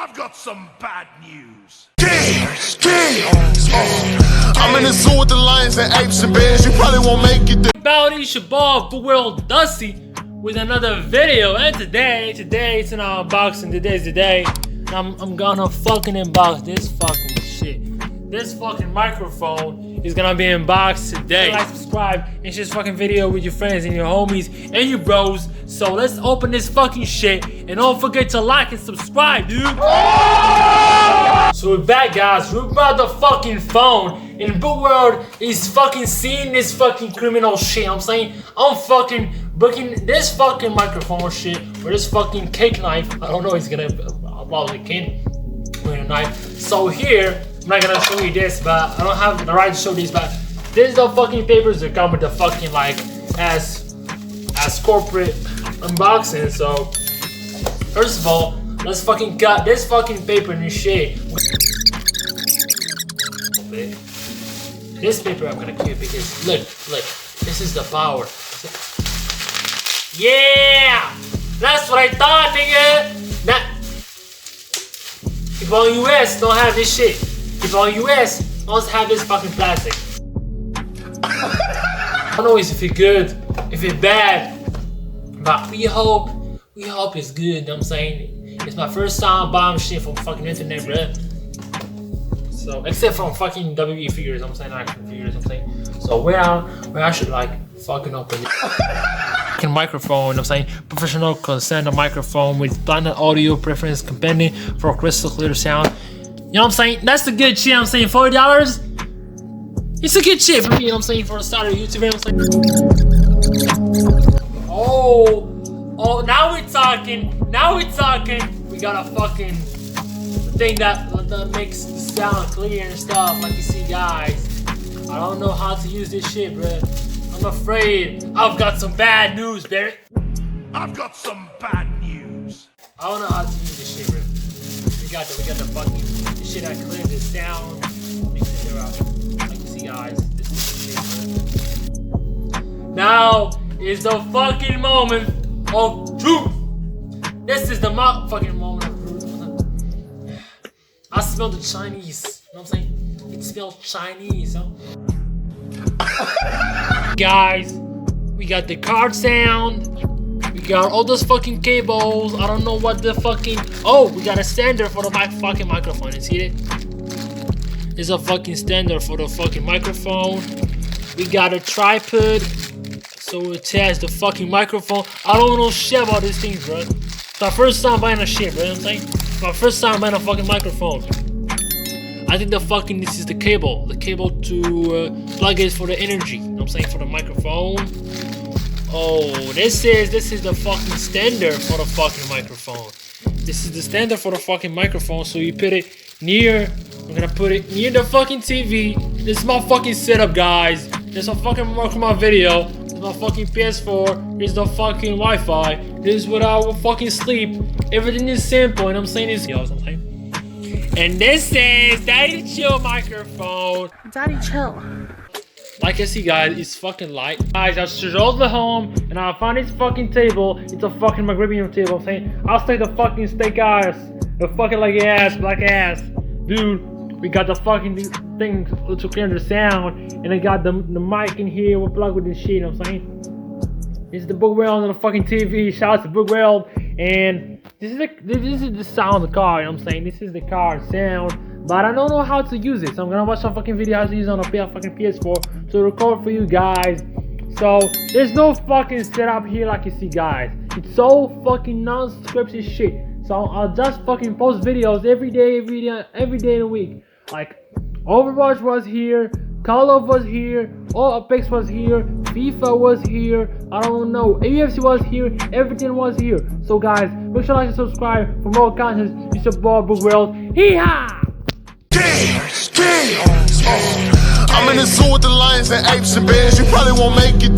I've got some bad news. I'm in the zoo with the lions and apes and bears. You probably won't make it. Bowdy Shabab, BOUGWORLD Dusty with another video, and today it's an unboxing. Today's the day. I'm gonna fucking unbox this fucking shit. This fucking microphone is gonna be unboxed today. Like, subscribe, and share this fucking video with your friends and your homies and your bros. So let's open this fucking shit, and don't forget to like and subscribe, dude. So we're back, guys. We're about the fucking phone. And BOUGWORLD is fucking seeing this fucking criminal shit. I'm saying I'm fucking booking this fucking microphone shit or this fucking cake knife. I don't know. He's gonna about the kid with a knife. So here, I'm not gonna show you this, but I don't have the right to show these. But this is the fucking papers that come with the fucking like as corporate unboxing. So first of all, let's fucking cut this fucking paper in shit. This paper I'm gonna keep because look, this is the power. Yeah, that's what I thought, nigga. That people in US don't have this shit. People in US don't have this fucking plastic. I don't know if it's good, if it's bad, but we hope it's good. You know what I'm saying, it's my first time buying shit from fucking internet, bruh. So, except from fucking WE figures, I'm saying action figures, I'm saying. So where I should like fucking open it. Fucking microphone, I'm saying professional standard microphone with blended audio preference compendium for crystal clear sound. You know what I'm saying? That's the good shit. I'm saying $40. It's a good shit for me. You know what I'm saying, for the start of YouTube. I'm saying. Oh, now we're talking. Now we're talking. We got a fucking thing that makes the sound clear and stuff, like you see, guys. I don't know how to use this shit, bro. I'm afraid I've got some bad news, Barry. I've got some bad news. I don't know how to use this shit, bro. We got the fucking shit that clears the sound. Like you see, guys. This is the shit, bro. Now is the fucking moment of truth. This is the fucking moment of truth. I smell the Chinese. You know what I'm saying? It smells Chinese, huh? Guys, we got the card sound. We got all those fucking cables. I don't know what the fucking. Oh, we got a stander for the fucking microphone. You see it? There's a fucking stander for the fucking microphone. We got a tripod, so it tests the fucking microphone. I don't know shit about these things, bro. It's my first time buying a shit, bro. You know what I'm saying? It's my first time buying a fucking microphone. I think this is the cable. The cable to plug it for the energy. You know what I'm saying? For the microphone. Oh, this is the fucking stander for the fucking microphone. This is the stander for the fucking microphone. So you put it near. I'm gonna put it near the fucking TV. This is my fucking setup, guys. This is my fucking work on my video. This is my fucking PS4. This is the fucking Wi-Fi. This is where I will fucking sleep. Everything is simple, and I'm saying this, y'all. And this is Daddy Chill microphone. Daddy Chill. Like I see, guys, it's fucking light. Guys, I strolled the home and I found this fucking table. It's a fucking McGribian table. I'm saying I'll take the fucking steak ass, the fucking like ass, black ass, dude. We got the fucking thing to clear the sound, and I got the mic in here. We'll plug with this shit. You know what I'm saying? This is the BOUGWORLD on the fucking TV. Shout out to BOUGWORLD. And this is the sound of the car. You know what I'm saying? This is the car sound, but I don't know how to use it. So I'm gonna watch some fucking video how to use it on a fucking PS4 to record for you guys. So there's no fucking setup here like you see, guys. It's so fucking non-scripted shit. So I'll just fucking post videos every day in a week. Like Overwatch was here, Call of was here, Apex was here, FIFA was here, I don't know, UFC was here, everything was here. So guys, make sure to like and subscribe for more content. It's your boy BOUGWORLD. Hee-haw! I'm in the zoo with the lions and apes and bears. You probably won't make it there.